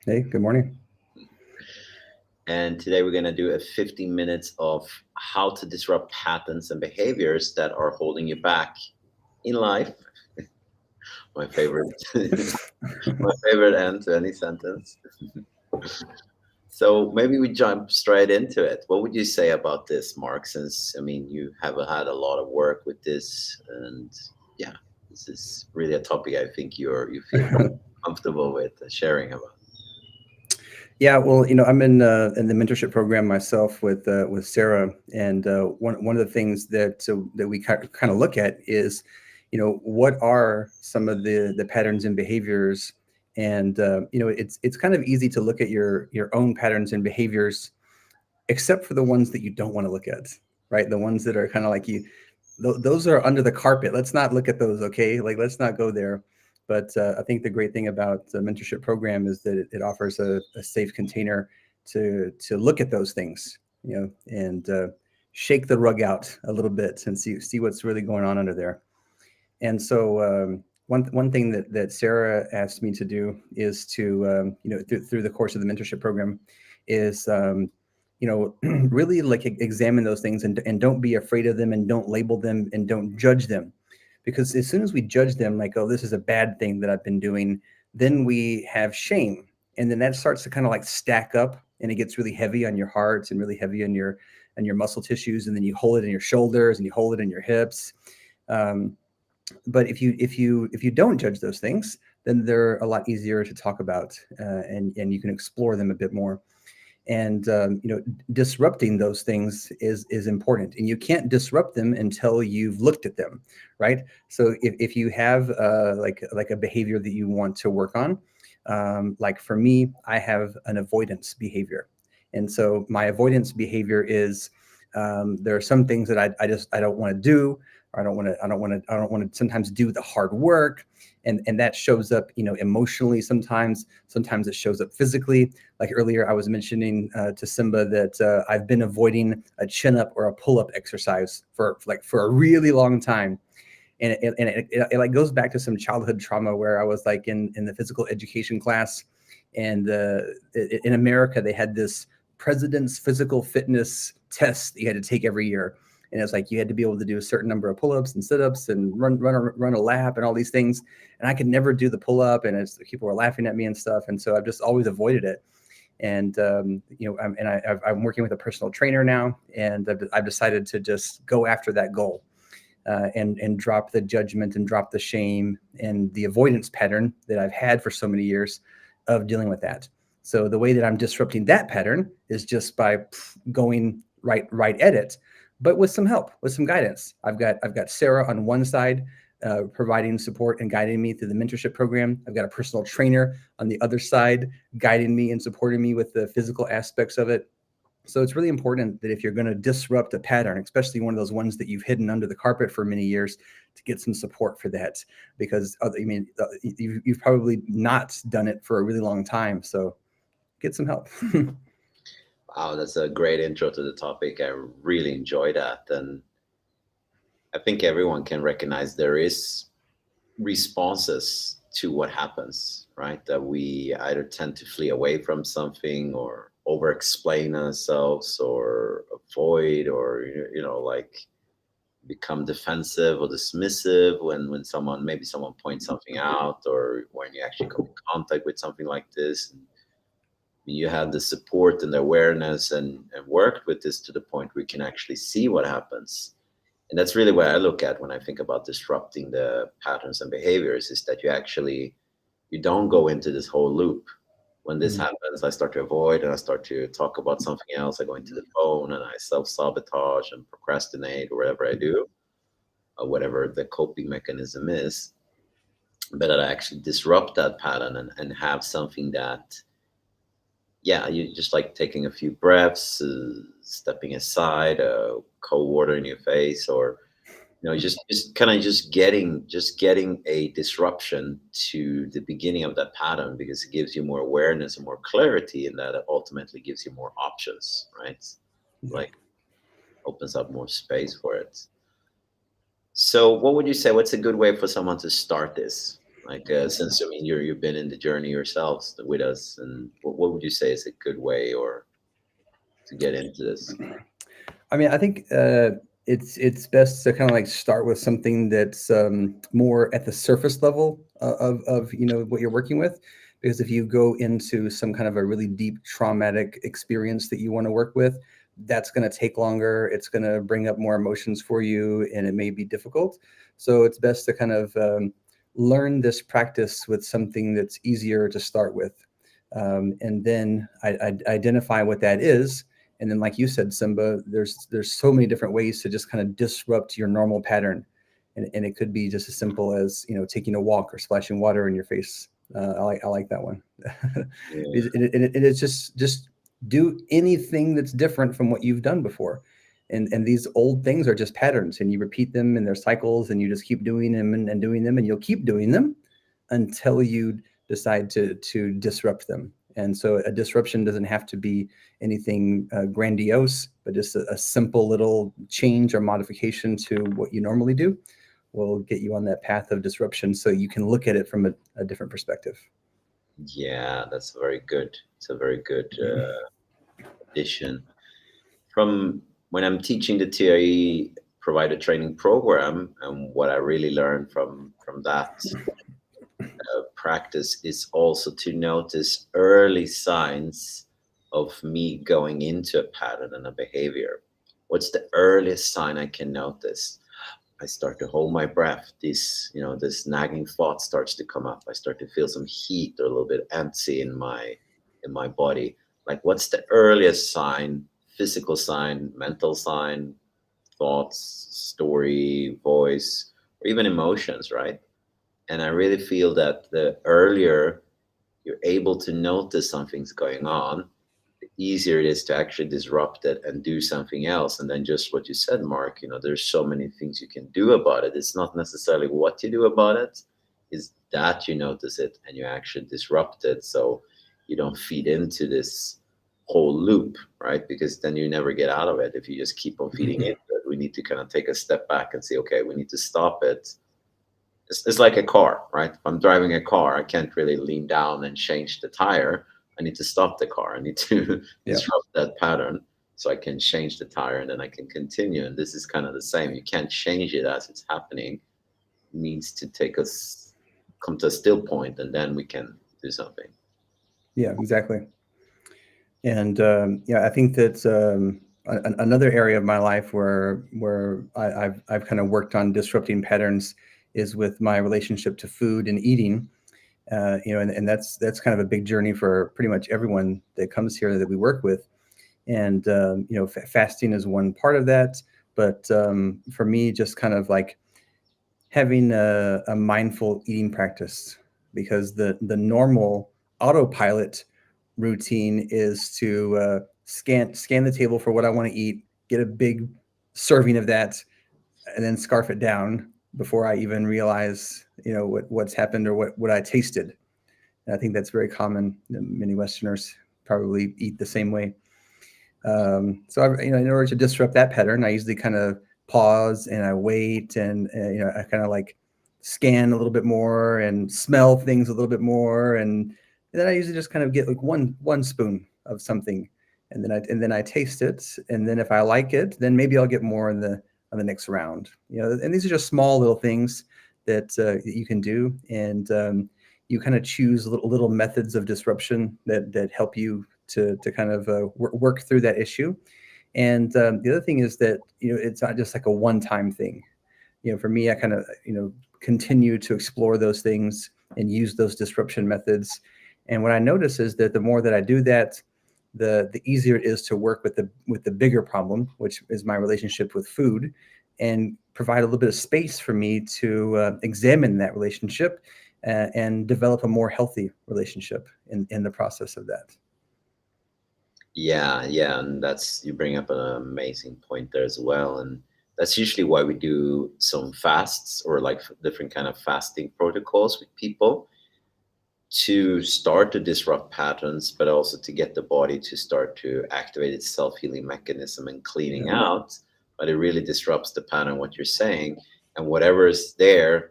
Hey, good morning. And today we're going to do a 15 minutes of how to disrupt patterns and behaviors that are holding you back in life. My favorite, my favorite end to any sentence. So maybe we jump straight into it. What would you say about this, Mark? Since I mean, you have had a lot of work with this, and yeah, this is really a topic I think you feel comfortable with sharing about. Yeah, well, I'm in the mentorship program myself with Sarah, and one of the things that we kind of look at is, what are some of the patterns and behaviors, and it's kind of easy to look at your own patterns and behaviors, except for the ones that you don't want to look at, right? The ones that are kind of like those are under the carpet. Let's not look at those, okay? Like, let's not go there. But I think the great thing about the mentorship program is that it offers a safe container to look at those things, and shake the rug out a little bit and see what's really going on under there. And so one thing that Sarah asked me to do is to through the course of the mentorship program is really like examine those things and don't be afraid of them and don't label them and don't judge them, because as soon as we judge them like, oh, this is a bad thing that I've been doing, then we have shame, and then that starts to kind of like stack up, and it gets really heavy on your heart and really heavy on your muscle tissues, and then you hold it in your shoulders and you hold it in your hips. um, but if you don't judge those things, then they're a lot easier to talk about, and you can explore them a bit more. And disrupting those things is important, and you can't disrupt them until you've looked at them, right? So if you have like a behavior that you want to work on, like for me, I have an avoidance behavior, and so my avoidance behavior is, there are some things that I don't want to do, or I don't want to sometimes do the hard work, and that shows up, emotionally sometimes. Sometimes it shows up physically. Like earlier, I was mentioning to Simba that I've been avoiding a chin up or a pull up exercise for a really long time, and it like goes back to some childhood trauma where I was like in the physical education class, and in America they had this president's physical fitness test that you had to take every year, and it's like you had to be able to do a certain number of pull-ups and sit-ups and run a lap and all these things, and I could never do the pull-up, and people were laughing at me and stuff, and so I've just always avoided it. And I'm working with a personal trainer now, and I've decided to just go after that goal, and drop the judgment and drop the shame and the avoidance pattern that I've had for so many years of dealing with that. So the way that I'm disrupting that pattern is just by going right at it, but with some help, with some guidance. I've got Sarah on one side, providing support and guiding me through the mentorship program. I've got a personal trainer on the other side, guiding me and supporting me with the physical aspects of it. So it's really important that if you're going to disrupt a pattern, especially one of those ones that you've hidden under the carpet for many years, to get some support for that, because I mean, you've probably not done it for a really long time. So get some help. Wow, that's a great intro to the topic. I really enjoy that, and I think everyone can recognize there is responses to what happens, right? That we either tend to flee away from something or over explain ourselves or avoid or like become defensive or dismissive when someone maybe someone points something out or when you actually come in contact with something like this. And you have the support and the awareness and worked with this to the point where you can actually see what happens. And that's really what I look at when I think about disrupting the patterns and behaviors, is that you don't go into this whole loop. When this Mhm. happens, I start to avoid and I start to talk about something else. I go into the phone and I self-sabotage and procrastinate or whatever I do, or whatever the coping mechanism is. But I actually disrupt that pattern and have something that, yeah, you just like taking a few breaths, stepping aside, cold water in your face, or just kind of just getting a disruption to the beginning of that pattern, because it gives you more awareness and more clarity, and that it ultimately gives you more options, right? Yeah. Like opens up more space for it. So what would you say, what's a good way for someone to start this? Like, since I mean you've been in the journey yourselves with us, and what would you say is a good way or to get into this? I mean, I think it's best to kind of like start with something that's more at the surface level of what you're working with, because if you go into some kind of a really deep traumatic experience that you want to work with, that's going to take longer. It's going to bring up more emotions for you, and it may be difficult. So it's best to kind of learn this practice with something that's easier to start with, and then I identify what that is. And then, like you said, Simba, there's so many different ways to just kind of disrupt your normal pattern, and it could be just as simple as taking a walk or splashing water in your face. I like that one. Yeah. And it's just do anything that's different from what you've done before, and these old things are just patterns, and you repeat them, and they're cycles, and you just keep doing them and doing them, and you'll keep doing them until you decide to disrupt them. And so a disruption doesn't have to be anything grandiose, but just a simple little change or modification to what you normally do will get you on that path of disruption so you can look at it from a different perspective. Yeah, that's very good. It's a very good addition. From when I'm teaching the TIE provider training program, and what I really learned from that practice is also to notice early signs of me going into a pattern and a behavior. What's the earliest sign I can notice? I start to hold my breath. This nagging thought starts to come up. I start to feel some heat or a little bit antsy in my body. Like, what's the earliest sign? Physical sign, mental sign, thoughts, story, voice, or even emotions, right? And I really feel that the earlier you're able to notice something's going on, the easier it is to actually disrupt it and do something else. And then just what you said, Mark, there's so many things you can do about it. It's not necessarily what you do about it, is that you notice it and you actually disrupt it, so you don't feed into this whole loop, right? Because then you never get out of it if you just keep on feeding into it. We need to kind of take a step back and say, okay, we need to stop it. It's like a car, right? If I'm driving a car, I can't really lean down and change the tire. I need to stop the car. I need to Yeah. disrupt that pattern so I can change the tire and then I can continue. And this is kind of the same. You can't change it as it's happening. It needs to come to a still point, and then we can do something. Yeah, exactly. And yeah, I think that's another area of my life where I've kind of worked on disrupting patterns is with my relationship to food and eating. And that's kind of a big journey for pretty much everyone that comes here that we work with. And fasting is one part of that, but for me, just kind of like having a mindful eating practice, because the normal autopilot routine is to scan the table for what I want to eat, get a big serving of that, and then scarf it down before I even realize what's happened or what I tasted. And I think that's very common. Many Westerners probably eat the same way. In order to disrupt that pattern, I usually kind of pause and I wait, and I kind of like scan a little bit more and smell things a little bit more, and then I usually just kind of get like one spoon of something, and then I taste it, and then if I like it, then maybe I'll get more in the next round. And these are just small little things that you can do, and you kind of choose little methods of disruption that help you to kind of work through that issue. And the other thing is that it's not just like a one-time thing. For me, I kind of continue to explore those things and use those disruption methods. And what I notice is that the more that I do that, the easier it is to work with the bigger problem, which is my relationship with food, and provide a little bit of space for me to examine that relationship and develop a more healthy relationship in the process of that. Yeah, yeah, and that's you bring up an amazing point there as well, and that's usually why we do some fasts or like different kind of fasting protocols with people to start to disrupt patterns, but also to get the body to start to activate its self-healing mechanism and cleaning out. But it really disrupts the pattern, what you're saying, and whatever is there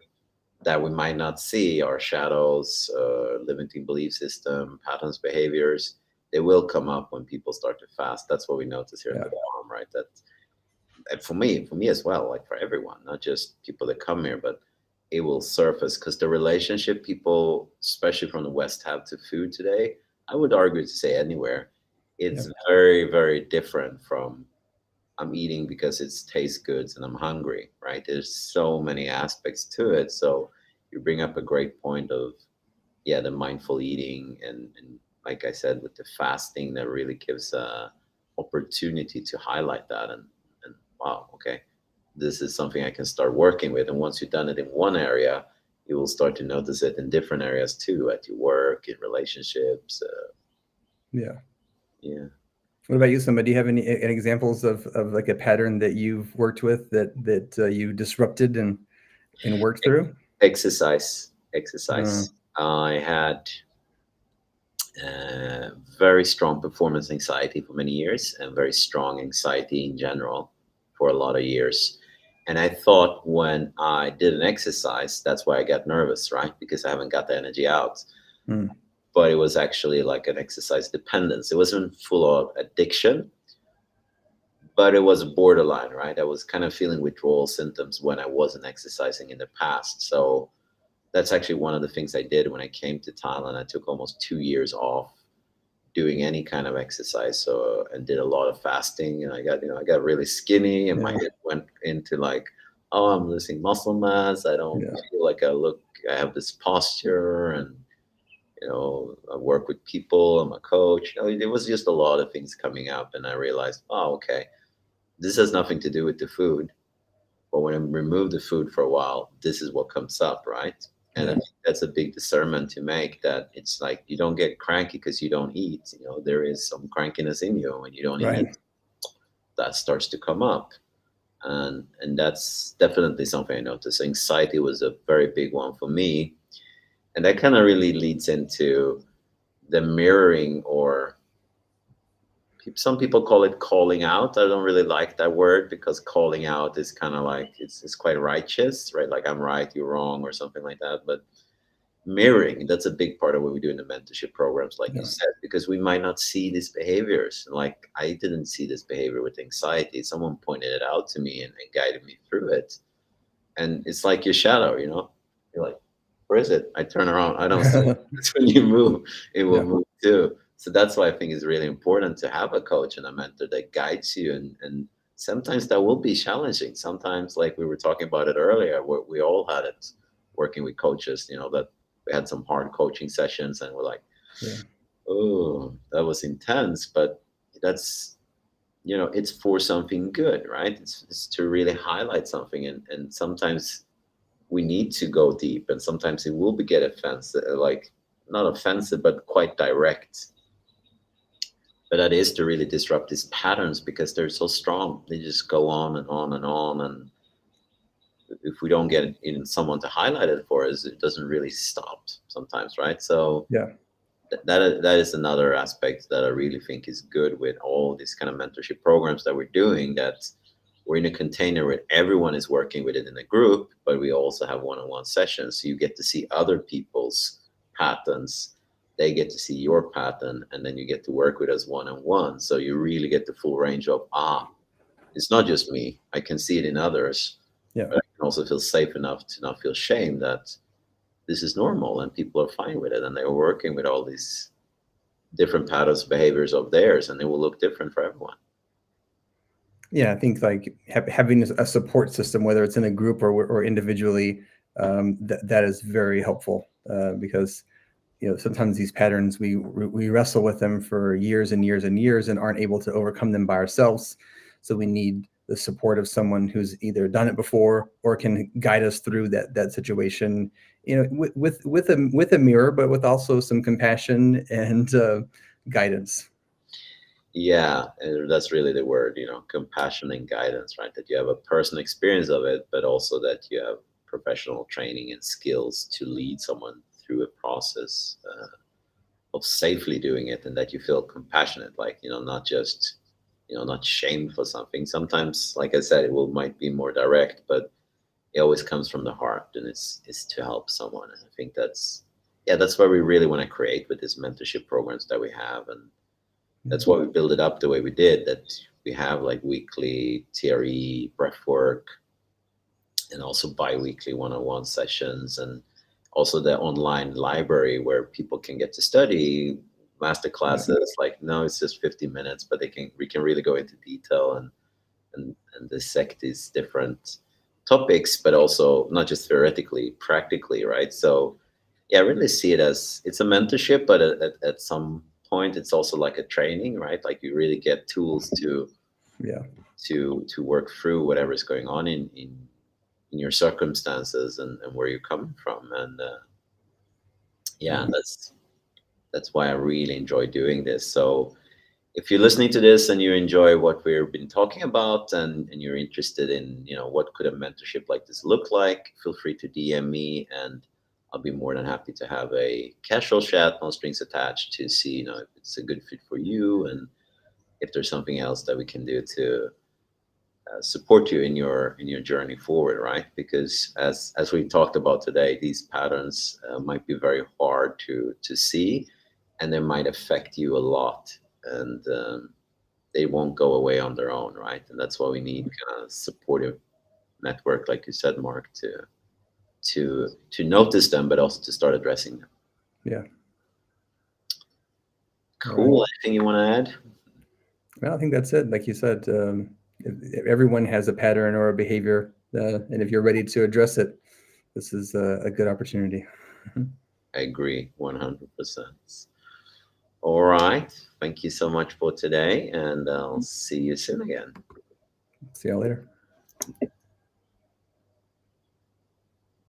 that we might not see, our shadows, limiting belief system, patterns, behaviors, they will come up when people start to fast. That's what we notice here at Yeah. the bottom, right? That, and for me as well, like for everyone, not just people that come here, but it will surface because the relationship people, especially from the West, have to food today, I would argue to say anywhere, Yeah. it's very, very different from I'm eating because it tastes good and I'm hungry, right? There's so many aspects to it. So you bring up a great point of, yeah, the mindful eating and like I said, with the fasting, that really gives a opportunity to highlight that and wow, okay, this is something I can start working with. And once you've done it in one area, you will start to notice it in different areas too, at your work, in relationships. Yeah. Yeah. What about you, Simba? Do you have any examples of like a pattern that you've worked with that you disrupted and worked through? Exercise, Uh, exercise. I had very strong performance anxiety for many years and very strong anxiety in general for a lot of years. And I thought when I did an exercise, that's why I got nervous, right? Because I haven't got the energy out. mm, But it was actually like an exercise dependence. It wasn't full of addiction, but it was borderline, right? I was kind of feeling withdrawal symptoms when I wasn't exercising in the past. So that's actually one of the things I did when I came to Thailand. I took almost 2 years off doing any kind of exercise, so and did a lot of fasting, and I got really skinny, and my yeah. head went into like, oh, I'm losing muscle mass, I don't Yeah. feel like I have this posture, and I work with people, I'm a coach, it was just a lot of things coming up, and I realized, oh, okay, this has nothing to do with the food. But when I remove the food for a while, this is what comes up, right? And I Yeah. think that's a big discernment to make, that it's like you don't get cranky because you don't eat. There is some crankiness in you when you don't eat, Right. that starts to come up. And that's definitely something I noticed. Anxiety was a very big one for me. And that kind of really leads into the mirroring, or some people call it calling out. I don't really like that word, because calling out is kind of like it's quite righteous, right? Like I'm right, you're wrong, or something like that. But mirroring, that's a big part of what we do in the mentorship programs, like you Yeah. said, because we might not see these behaviors. Like I didn't see this behavior with anxiety. Someone pointed it out to me and guided me through it. And it's like your shadow, you're like, where is it? I turn around, I don't see it. That's when you move, it will Yeah. move too. So that's why I think it's really important to have a coach and a mentor that guides you. And sometimes that will be challenging. Sometimes, like we were talking about it earlier, we all had it working with coaches, that we had some hard coaching sessions and we're like, Yeah. oh, that was intense. But that's, it's for something good, right? It's to really highlight something. And sometimes we need to go deep, and sometimes it will be get offensive, like not offensive but quite direct, but that is to really disrupt these patterns, because they're so strong, they just go on and on and on. And if we don't get in someone to highlight it for us, it doesn't really stop sometimes, right? So Yeah. that is another aspect that I really think is good with all these kind of mentorship programs that we're doing, that we're in a container where everyone is working with it in a group, but we also have one-on-one sessions. So you get to see other people's patterns. They get to see your pattern, and then you get to work with us one-on-one. So you really get the full range of, it's not just me. I can see it in others, Yeah. but I can also feel safe enough to not feel shame that this is normal and people are fine with it. And they're working with all these different patterns, behaviors of theirs, and it will look different for everyone. Yeah, I think like having a support system, whether it's in a group or individually, that is very helpful because sometimes these patterns we wrestle with them for years and years and years and aren't able to overcome them by ourselves. So we need the support of someone who's either done it before or can guide us through that situation. With a mirror, but with also some compassion and guidance. Yeah, and that's really the word, compassion and guidance, right? That you have a personal experience of it, but also that you have professional training and skills to lead someone through a process of safely doing it, and that you feel compassionate, like, not just, not shamed for something. Sometimes, like I said, it might be more direct, but it always comes from the heart, and it's to help someone. And I think that's what we really want to create with these mentorship programs that we have, and that's why we build it up the way we did. That we have like weekly TRE breath work, and also bi-weekly one-on-one sessions, and also the online library where people can get to study master classes. Like, no, it's just 50 minutes, but we can really go into detail and dissect these different topics, but also not just theoretically, practically, right? So yeah, I really see it as it's a mentorship, but at some point it's also like a training, right? Like you really get tools Yeah. to work through whatever's going on in your circumstances, and where you're coming from. And yeah, that's why I really enjoy doing this. So if you're listening to this and you enjoy what we've been talking about, and you're interested in, what could a mentorship like this look like, feel free to DM me, and I'll be more than happy to have a casual chat, no strings attached, to see, if it's a good fit for you, and if there's something else that we can do to support you in your journey forward, right? Because as we talked about today, these patterns might be very hard to see, and they might affect you a lot, and they won't go away on their own, right? And that's why we need kind of supportive network, like you said, Mark, to notice them, but also to start addressing them. Yeah. Cool. Right. Anything you want to add? Well, I think that's it. Like you said, everyone has a pattern or a behavior, and if you're ready to address it, this is a good opportunity. I agree 100%. All right. Thank you so much for today, and I'll see you soon again. See y'all later.